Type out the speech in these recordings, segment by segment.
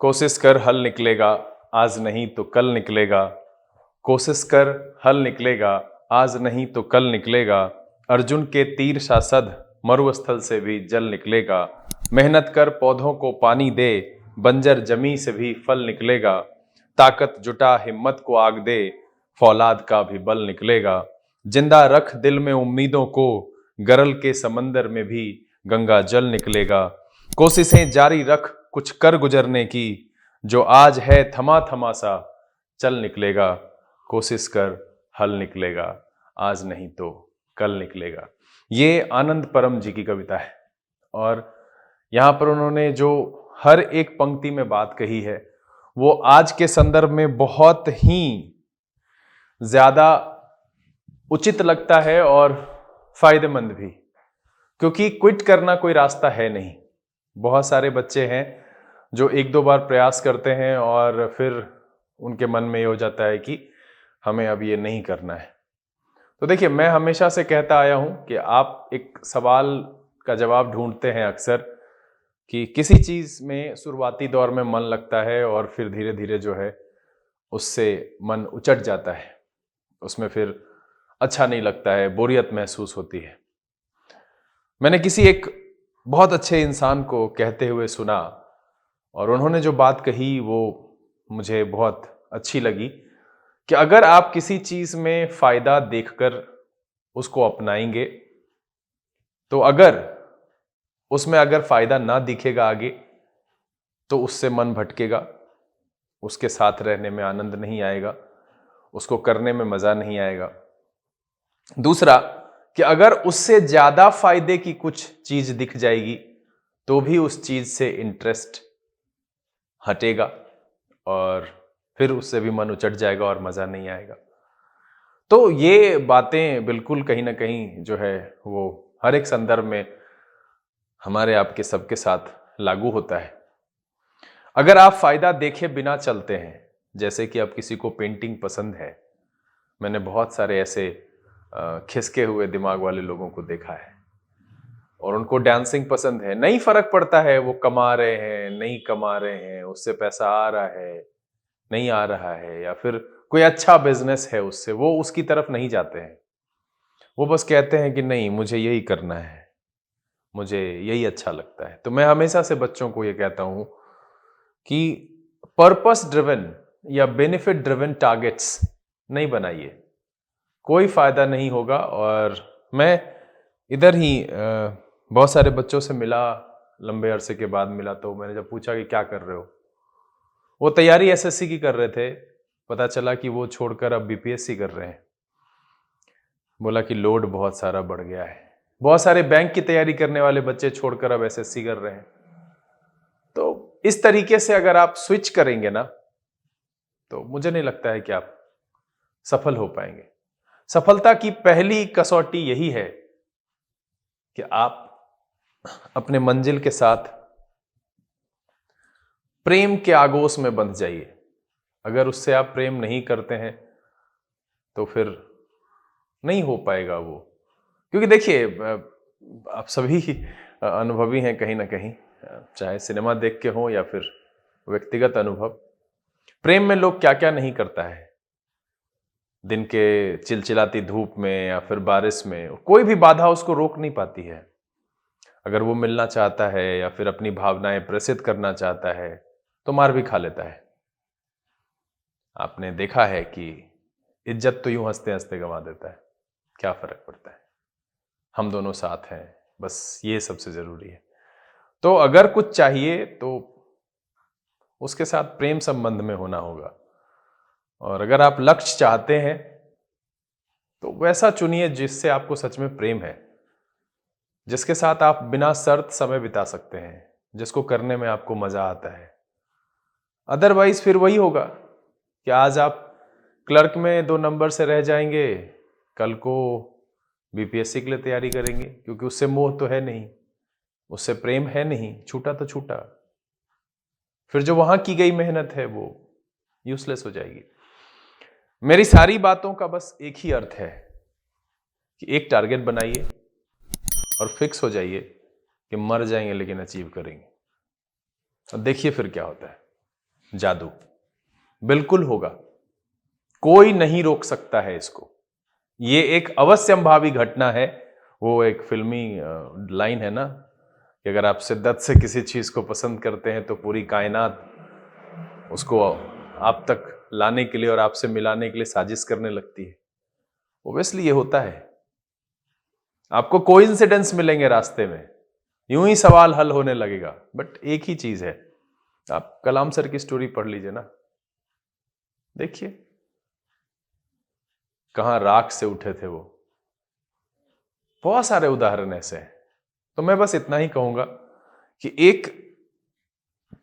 कोशिश कर हल निकलेगा, आज नहीं तो कल निकलेगा। कोशिश कर हल निकलेगा, आज नहीं तो कल निकलेगा। अर्जुन के तीर शासद मरुस्थल से भी जल निकलेगा। मेहनत कर पौधों को पानी दे, बंजर जमी से भी फल निकलेगा। ताकत जुटा हिम्मत को आग दे, फौलाद का भी बल निकलेगा। जिंदा रख दिल में उम्मीदों को, गरल के समंदर में भी गंगा जल निकलेगा। कोशिशें जारी रख कुछ कर गुजरने की, जो आज है थमा थमा सा चल निकलेगा। कोशिश कर हल निकलेगा, आज नहीं तो कल निकलेगा। ये आनंद परम जी की कविता है और यहाँ पर उन्होंने जो हर एक पंक्ति में बात कही है वो आज के संदर्भ में बहुत ही ज्यादा उचित लगता है और फायदेमंद भी, क्योंकि क्विट करना कोई रास्ता है नहीं। बहुत सारे बच्चे हैं जो एक दो बार प्रयास करते हैं और फिर उनके मन में ये हो जाता है कि हमें अब ये नहीं करना है। तो देखिए, मैं हमेशा से कहता आया हूं कि आप एक सवाल का जवाब ढूंढते हैं अक्सर कि किसी चीज में शुरुआती दौर में मन लगता है और फिर धीरे धीरे जो है उससे मन उचट जाता है, उसमें फिर अच्छा नहीं लगता है, बोरियत महसूस होती है। मैंने किसी एक बहुत अच्छे इंसान को कहते हुए सुना और उन्होंने जो बात कही वो मुझे बहुत अच्छी लगी कि अगर आप किसी चीज में फायदा देखकर उसको अपनाएंगे तो अगर फायदा ना दिखेगा आगे तो उससे मन भटकेगा, उसके साथ रहने में आनंद नहीं आएगा, उसको करने में मजा नहीं आएगा। दूसरा कि अगर उससे ज्यादा फायदे की कुछ चीज दिख जाएगी तो भी उस चीज से इंटरेस्ट हटेगा और फिर उससे भी मन उचट जाएगा और मजा नहीं आएगा। तो ये बातें बिल्कुल कहीं ना कहीं जो है वो हर एक संदर्भ में हमारे आपके सबके साथ लागू होता है। अगर आप फायदा देखे बिना चलते हैं, जैसे कि अब किसी को पेंटिंग पसंद है, मैंने बहुत सारे ऐसे खिसके हुए दिमाग वाले लोगों को देखा है और उनको डांसिंग पसंद है, नहीं फर्क पड़ता है वो कमा रहे हैं नहीं कमा रहे हैं, उससे पैसा आ रहा है नहीं आ रहा है, या फिर कोई अच्छा बिजनेस है उससे, वो उसकी तरफ नहीं जाते हैं। वो बस कहते हैं कि नहीं, मुझे यही करना है, मुझे यही अच्छा लगता है। तो मैं हमेशा से बच्चों को ये कहता हूं कि पर्पस ड्रिवन या बेनिफिट ड्रिवन टारगेट्स नहीं बनाइए, कोई फायदा नहीं होगा। और मैं इधर ही बहुत सारे बच्चों से मिला, लंबे अरसे के बाद मिला, तो मैंने जब पूछा कि क्या कर रहे हो, वो तैयारी एसएससी की कर रहे थे, पता चला कि वो छोड़कर अब बीपीएससी कर रहे हैं। बोला कि लोड बहुत सारा बढ़ गया है, बहुत सारे बैंक की तैयारी करने वाले बच्चे छोड़कर अब एसएससी कर रहे हैं। तो इस तरीके से अगर आप स्विच करेंगे ना तो मुझे नहीं लगता है कि आप सफल हो पाएंगे। सफलता की पहली कसौटी यही है कि आप अपने मंजिल के साथ प्रेम के आगोश में बंध जाइए। अगर उससे आप प्रेम नहीं करते हैं तो फिर नहीं हो पाएगा वो, क्योंकि देखिए आप सभी अनुभवी हैं कहीं ना कहीं, चाहे सिनेमा देख के हो या फिर व्यक्तिगत अनुभव। प्रेम में लोग क्या क्या नहीं करता है, दिन के चिलचिलाती धूप में या फिर बारिश में कोई भी बाधा उसको रोक नहीं पाती है। अगर वो मिलना चाहता है या फिर अपनी भावनाएं प्रेषित करना चाहता है तो मार भी खा लेता है। आपने देखा है कि इज्जत तो यूं हंसते हंसते गंवा देता है, क्या फर्क पड़ता है, हम दोनों साथ हैं, बस ये सबसे जरूरी है। तो अगर कुछ चाहिए तो उसके साथ प्रेम संबंध में होना होगा, और अगर आप लक्ष्य चाहते हैं तो वैसा चुनिए जिससे आपको सच में प्रेम है, जिसके साथ आप बिना शर्त समय बिता सकते हैं, जिसको करने में आपको मजा आता है। अदरवाइज फिर वही होगा कि आज आप क्लर्क में 2 नंबर से रह जाएंगे, कल को बीपीएससी के लिए तैयारी करेंगे, क्योंकि उससे मोह तो है नहीं, उससे प्रेम है नहीं, छूटा तो छूटा। फिर जो वहां की गई मेहनत है वो यूजलेस हो जाएगी। मेरी सारी बातों का बस एक ही अर्थ है कि एक टारगेट बनाइए और फिक्स हो जाइए कि मर जाएंगे लेकिन अचीव करेंगे, और देखिए फिर क्या होता है। जादू बिल्कुल होगा, कोई नहीं रोक सकता है इसको। ये एक अवश्यंभावी घटना है। वो एक फिल्मी लाइन है ना कि अगर आप शिद्दत से किसी चीज को पसंद करते हैं तो पूरी कायनात उसको आप तक लाने के लिए और आपसे मिलाने के लिए साजिश करने लगती है। ओब्वियसली ये होता है। आपको कोइंसिडेंस मिलेंगे रास्ते में, यूं ही सवाल हल होने लगेगा। बट एक ही चीज है, आप कलाम सर की स्टोरी पढ़ लीजिए ना, देखिए कहां राख से उठे थे वो। बहुत सारे उदाहरण ऐसे हैं। तो मैं बस इतना ही कहूंगा कि एक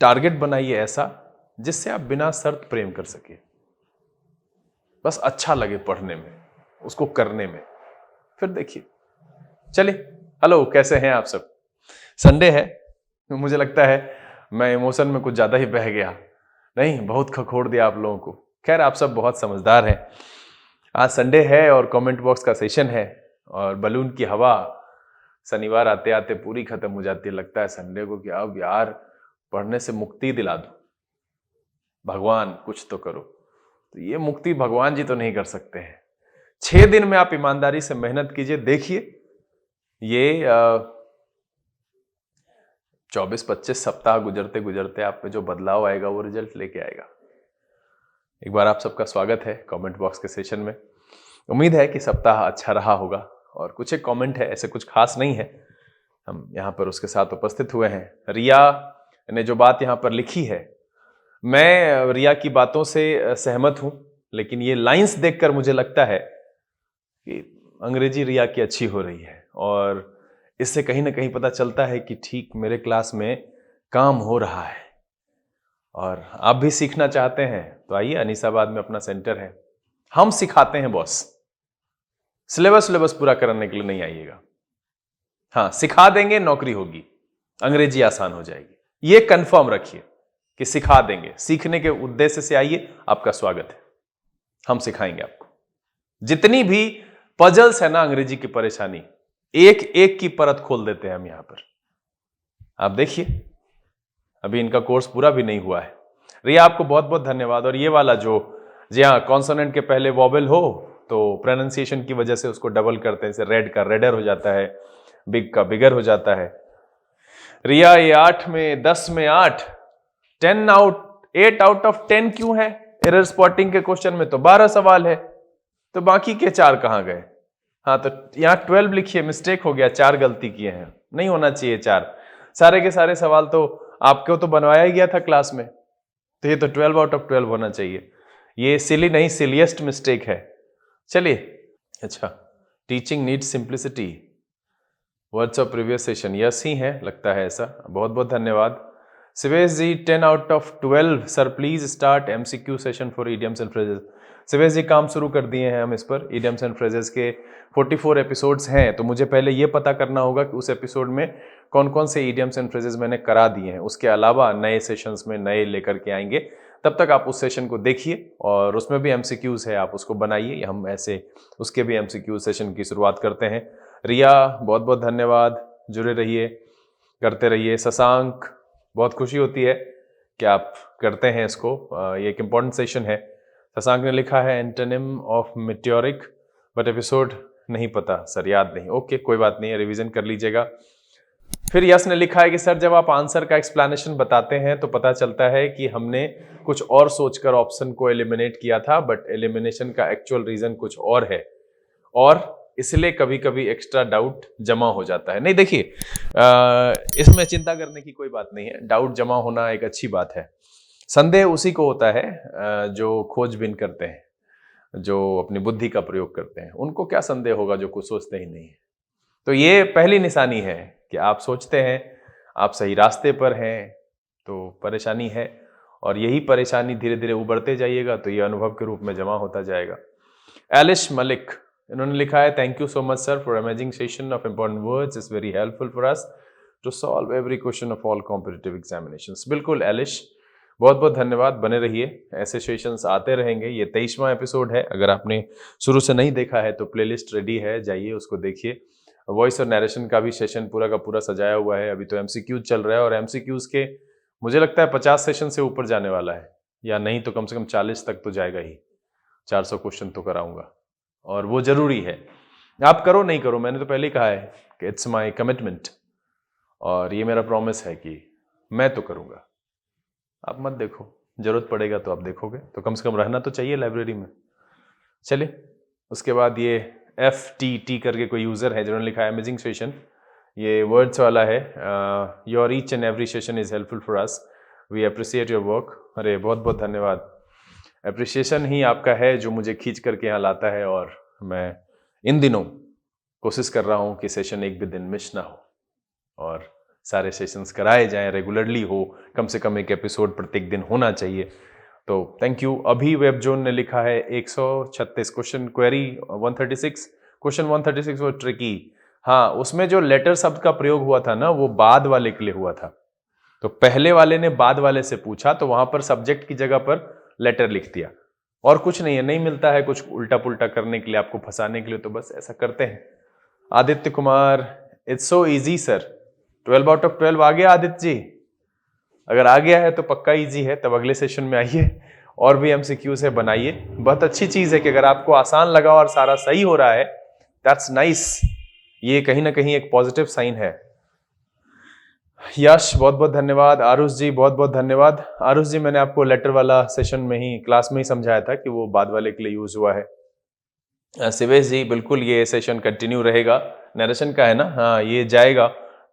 टारगेट बनाइए ऐसा जिससे आप बिना शर्त प्रेम कर सके, बस अच्छा लगे पढ़ने में, उसको करने में, फिर देखिए। चलिए, हेलो, कैसे हैं आप सब? संडे है, मुझे लगता है मैं इमोशन में कुछ ज्यादा ही बह गया, नहीं बहुत खखोड़ दिया आप लोगों को। खैर, आप सब बहुत समझदार हैं। आज संडे है और कमेंट बॉक्स का सेशन है और बलून की हवा शनिवार आते आते पूरी खत्म हो जाती है। लगता है संडे को कि अब यार पढ़ने से मुक्ति दिला दो, भगवान कुछ तो करो। तो ये मुक्ति भगवान जी तो नहीं कर सकते हैं। 6 दिन में आप ईमानदारी से मेहनत कीजिए, देखिए ये 24-25 सप्ताह गुजरते गुजरते आप में जो बदलाव आएगा वो रिजल्ट लेके आएगा। एक बार आप सबका स्वागत है कमेंट बॉक्स के सेशन में। उम्मीद है कि सप्ताह अच्छा रहा होगा। और कुछ एक कमेंट है, ऐसे कुछ खास नहीं है, हम यहाँ पर उसके साथ उपस्थित हुए हैं। रिया ने जो बात यहाँ पर लिखी है, मैं रिया की बातों से सहमत हूं, लेकिन ये लाइंस देखकर मुझे लगता है कि अंग्रेजी रिया की अच्छी हो रही है और इससे कहीं ना कहीं पता चलता है कि ठीक मेरे क्लास में काम हो रहा है। और आप भी सीखना चाहते हैं तो आइए, अनीसाबाद में अपना सेंटर है, हम सिखाते हैं बॉस। सिलेबस पूरा करने के लिए नहीं आइएगा, हाँ सिखा देंगे, नौकरी होगी, अंग्रेजी आसान हो जाएगी, ये कंफर्म रखिए कि सिखा देंगे। सीखने के उद्देश्य से आइए, आपका स्वागत है, हम सिखाएंगे आपको। जितनी भी पजल्स है ना अंग्रेजी की परेशानी, एक एक की परत खोल देते हैं हम यहां पर। आप देखिए, अभी इनका कोर्स पूरा भी नहीं हुआ है। रिया, आपको बहुत बहुत धन्यवाद। और ये वाला जो, जी हाँ, कॉन्सोनेंट के पहले वॉवेल हो तो प्रोनाउंसिएशन की वजह से उसको डबल करते हैं, जैसे रेड का रेडर हो जाता है, बिग का बिगर हो जाता है। रिया, ये 8 में 10 में 8, 8 आउट ऑफ 10 क्यों है? एरर स्पॉटिंग के क्वेश्चन में तो 12 सवाल है, तो बाकी के 4 कहां गए? हाँ, तो यहां 12 लिखिए, मिस्टेक हो गया, 4 गलती किए हैं, नहीं होना चाहिए 4। सारे के सारे सवाल तो आपको तो बनवाया ही गया था क्लास में, तो ये तो 12 आउट ऑफ 12 होना चाहिए। ये सिली नहीं, सिलिएस्ट मिस्टेक है। चलिए, अच्छा, teaching needs simplicity, words of previous session, yes ही है, लगता है ऐसा। बहुत बहुत धन्यवाद। Shivesh ji, 10 out of 12 sir, please start MCQ session for idioms and phrases. Shivesh ji, काम शुरू कर दिए हैं हम इस पर। इडियम्स एंड फ्रेजेस के 44 एपिसोड्स हैं, तो मुझे पहले ये पता करना होगा कि उस एपिसोड में कौन कौन से इडियम्स एंड फ्रेजेस मैंने करा दिए हैं। उसके अलावा नए सेशंस में नए लेकर के आएंगे, तब तक आप उस सेशन को देखिए और उसमें भी एमसीक्यूज है, आप उसको बनाइए। हम ऐसे उसके भी एमसीक्यू सेशन की शुरुआत करते हैं। रिया, बहुत बहुत धन्यवाद, जुड़े रहिए, करते रहिए। शशांक, बहुत खुशी होती है कि आप करते हैं इसको, ये एक इम्पॉर्टेंट सेशन है। शशांक ने लिखा है antonym of meteoric, but episode नहीं पता सर, याद नहीं। ओके, कोई बात नहीं है, रिवीजन कर लीजिएगा। फिर यश ने लिखा है कि सर जब आप आंसर का एक्सप्लेनेशन बताते हैं तो पता चलता है कि हमने कुछ और सोचकर ऑप्शन को एलिमिनेट किया था, बट एलिमिनेशन का एक्चुअल रीजन कुछ और है और इसलिए कभी कभी एक्स्ट्रा डाउट जमा हो जाता है। नहीं, देखिए, इसमें चिंता करने की कोई बात नहीं है, डाउट जमा होना एक अच्छी बात है। संदेह उसी को होता है जो खोजबीन करते हैं, जो अपनी बुद्धि का प्रयोग करते हैं। उनको क्या संदेह होगा जो कुछ सोचते ही नहीं है। तो ये पहली निशानी है कि आप सोचते हैं, आप सही रास्ते पर हैं, तो परेशानी है और यही परेशानी धीरे धीरे उबरते जाइएगा तो ये अनुभव के रूप में जमा होता जाएगा। एलिश मलिक, इन्होंने लिखा है thank you so much sir for amazing session of important words, is very helpful for us to solve every question of all competitive examinations. बिल्कुल एलिश, बहुत बहुत धन्यवाद, बने रहिए, ऐसे सेशंस आते रहेंगे। ये 23वां एपिसोड है, अगर आपने शुरू से नहीं देखा है तो प्लेलिस्ट रेडी है, जाइए उसको देखिए। वॉइस और नरेशन का भी सेशन पूरा का पूरा सजाया हुआ है। अभी तो एमसीक्यूज चल रहा है और एमसीक्यूज के मुझे लगता है 50 सेशन से ऊपर जाने वाला है। या नहीं तो कम से कम 40 तक तो जाएगा ही। 400 क्वेश्चन तो कराऊंगा और वो जरूरी है। आप करो नहीं करो, मैंने तो पहले ही कहा है कि इट्स माय कमिटमेंट और ये मेरा प्रॉमिस है कि मैं तो करूंगा। आप मत देखो, जरूरत पड़ेगा तो आप देखोगे, तो कम से कम रहना तो चाहिए लाइब्रेरी में। चलिए, उसके बाद ये FTT करके कोई यूजर है जिन्होंने लिखा है अमेजिंग सेशन, ये वर्ड्स वाला है। Your each and every session is helpful for us, we appreciate your work. अरे बहुत बहुत धन्यवाद। अप्रिसिएशन ही आपका है जो मुझे खींच करके यहाँ लाता है, और मैं इन दिनों कोशिश कर रहा हूँ कि सेशन एक भी दिन मिस ना हो और सारे सेशंस कराए जाएं, रेगुलरली हो, कम से कम एक एपिसोड प्रत्येक दिन होना चाहिए। तो थैंक यू। अभी वेब जोन ने लिखा है 136 क्वेश्चन क्वेरी 136, क्वेश्चन 136 वो ट्रिकी। हाँ, उसमें जो लेटर शब्द का प्रयोग हुआ था ना, वो बाद वाले के लिए हुआ था। तो पहले वाले ने बाद वाले से पूछा तो वहां पर सब्जेक्ट की जगह पर लेटर लिख दिया, और कुछ नहीं है, नहीं मिलता है कुछ उल्टा पुल्टा करने के लिए, आपको फंसाने के लिए, तो बस ऐसा करते हैं। Aditya Kumar, it's so easy sir. 12 out of 12 आ गया आदित्य जी? अगर आ गया है तो पक्का इजी है, तब अगले सेशन में आइए और भी MCQs है बनाइए। बहुत अच्छी चीज है कि अगर आपको आसान लगा और सारा सही हो रहा है, दैट्स नाइस। ये कहीं ना कहीं एक पॉजिटिव साइन है। यश बहुत बहुत धन्यवाद। आरुष जी बहुत बहुत धन्यवाद। आरुष जी, मैंने आपको लेटर वाला सेशन में ही, क्लास में ही समझाया था कि वो बाद वाले के लिए यूज हुआ है। शिवेश जी, बिल्कुल ये सेशन कंटिन्यू रहेगा, नरेशन का है ना? हाँ, ये जाएगा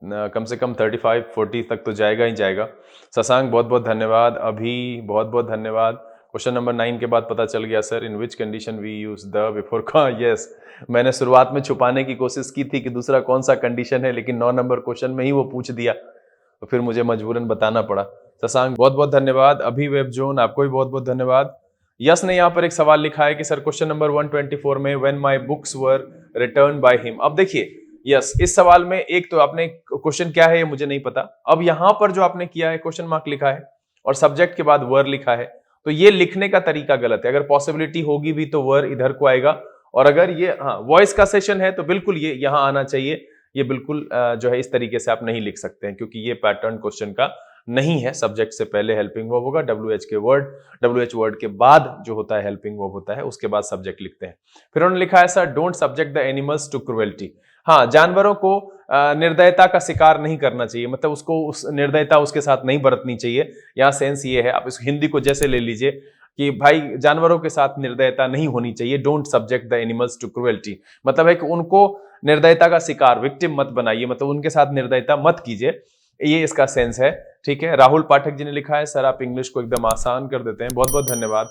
कम से कम 35-40 तक तो जाएगा ही जाएगा। शशांक बहुत बहुत धन्यवाद। अभी बहुत बहुत धन्यवाद। क्वेश्चन नंबर 9 के बाद पता चल गया sir, in which condition we use the before का। यस, मैंने शुरुआत में छुपाने की कोशिश की थी कि दूसरा कौन सा कंडीशन है, लेकिन 9 नंबर क्वेश्चन में ही वो पूछ दिया, तो फिर मुझे मजबूरन बताना पड़ा। शशांक बहुत बहुत धन्यवाद। अभी वेब जोन, आपको भी बहुत बहुत धन्यवाद। यस ने यहाँ पर एक सवाल लिखा है कि सर क्वेश्चन नंबर 124 में when my books were return by him. अब देखिए, यस, इस सवाल में एक तो आपने क्वेश्चन क्या है ये मुझे नहीं पता। अब यहाँ पर जो आपने किया है, क्वेश्चन मार्क लिखा है और सब्जेक्ट के बाद वर लिखा है, तो ये लिखने का तरीका गलत है। अगर पॉसिबिलिटी होगी भी तो वर इधर को आएगा, और अगर ये वॉइस का सेशन है तो बिल्कुल ये यहाँ आना चाहिए। ये बिल्कुल जो है इस तरीके से आप नहीं लिख सकते हैं, क्योंकि ये पैटर्न क्वेश्चन का नहीं है। सब्जेक्ट से पहले हेल्पिंग वर्ब होगा, WH वर्ड के बाद जो होता है हेल्पिंग वर्ब होता है, उसके बाद सब्जेक्ट लिखते हैं। फिर उन्होंने लिखा है sir, don't subject the animals to cruelty. हाँ, जानवरों को निर्दयता का शिकार नहीं करना चाहिए, मतलब उसको उस निर्दयता उसके साथ नहीं बरतनी चाहिए। यहाँ सेंस ये है, आप इस हिंदी को जैसे ले लीजिए कि भाई जानवरों के साथ निर्दयता नहीं होनी चाहिए। Don't subject the animals to cruelty मतलब है कि उनको निर्दयता का शिकार, विक्टिम मत बनाइए, मतलब उनके साथ निर्दयता मत कीजिए, ये इसका सेंस है। ठीक है। राहुल पाठक जी ने लिखा है सर आप इंग्लिश को एकदम आसान कर देते हैं। बहुत बहुत धन्यवाद।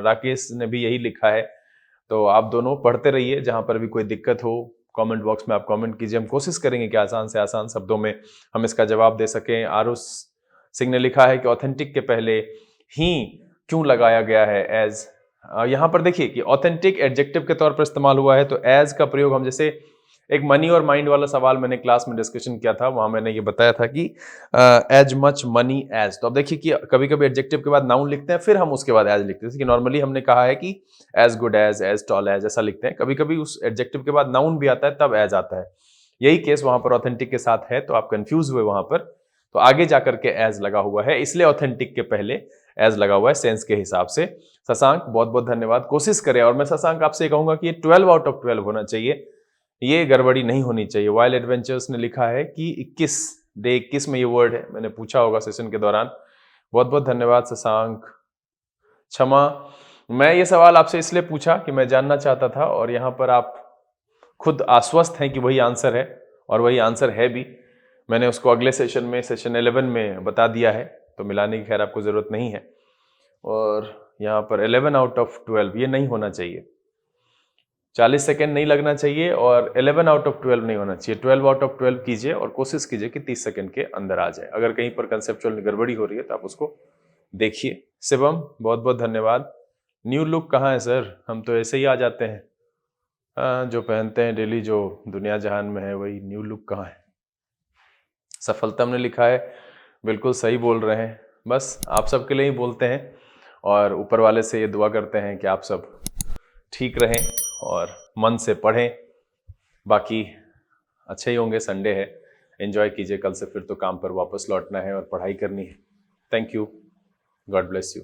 राकेश ने भी यही लिखा है। तो आप दोनों पढ़ते रहिए, जहां पर भी कोई दिक्कत हो कमेंट बॉक्स में आप कमेंट कीजिए, हम कोशिश करेंगे कि आसान से आसान शब्दों में हम इसका जवाब दे सकें। आरुष सिंह ने लिखा है कि ऑथेंटिक के पहले ही क्यों लगाया गया है एज। यहां पर देखिए कि ऑथेंटिक एडजेक्टिव के तौर पर इस्तेमाल हुआ है, तो एज का प्रयोग हम जैसे एक मनी और माइंड वाला सवाल मैंने क्लास में डिस्कशन किया था, वहां मैंने ये बताया था कि एज मच मनी एज। तो अब देखिए कि कभी कभी एडजेक्टिव के बाद नाउन लिखते हैं, फिर हम उसके बाद एज लिखते हैं। कि नॉर्मली हमने कहा है कि as good as tall as, ऐसा लिखते हैं। कभी कभी उस एडजेक्टिव के बाद नाउन भी आता है, तब एज आता है। यही केस वहां पर ऑथेंटिक के साथ है, तो आप कंफ्यूज हुए वहां पर, तो आगे जाकर के एज लगा हुआ है, इसलिए ऑथेंटिक के पहले एज लगा हुआ है सेंस के हिसाब से। शशांक बहुत बहुत धन्यवाद। कोशिश करें, और मैं शशांक आपसे कहूंगा कि ये 12 आउट ऑफ 12 होना चाहिए, ये गड़बड़ी नहीं होनी चाहिए। वाइल्ड एडवेंचर्स ने लिखा है कि 21 डे 21 में ये वर्ड है, मैंने पूछा होगा सेशन के दौरान। बहुत बहुत धन्यवाद शशांक। क्षमा, मैं ये सवाल आपसे इसलिए पूछा कि मैं जानना चाहता था, और यहां पर आप खुद आश्वस्त हैं कि वही आंसर है, और वही आंसर है भी। मैंने उसको अगले सेशन में, सेशन 11 में बता दिया है, तो मिलाने की खैर आपको जरूरत नहीं है। और यहाँ पर 11 आउट ऑफ 12 ये नहीं होना चाहिए, 40 सेकेंड नहीं लगना चाहिए, और 11 आउट ऑफ 12 नहीं होना चाहिए। 12 आउट ऑफ 12 कीजिए और कोशिश कीजिए कि 30 सेकेंड के अंदर आ जाए। अगर कहीं पर कंसेप्चुअल गड़बड़ी हो रही है तो आप उसको देखिए। शिवम बहुत बहुत धन्यवाद। न्यू लुक कहाँ है सर? हम तो ऐसे ही आ जाते हैं, जो पहनते हैं डेली, जो दुनिया जहान में है, वही न्यू लुक कहाँ है? सफलतम ने लिखा है बिल्कुल सही बोल रहे हैं, बस आप सबके लिए ही बोलते हैं, और ऊपर वाले से ये दुआ करते हैं कि आप सब ठीक रहें और मन से पढ़ें। बाकी अच्छे ही होंगे, संडे है, एंजॉय कीजिए। कल से फिर तो काम पर वापस लौटना है और पढ़ाई करनी है। Thank you, God bless you.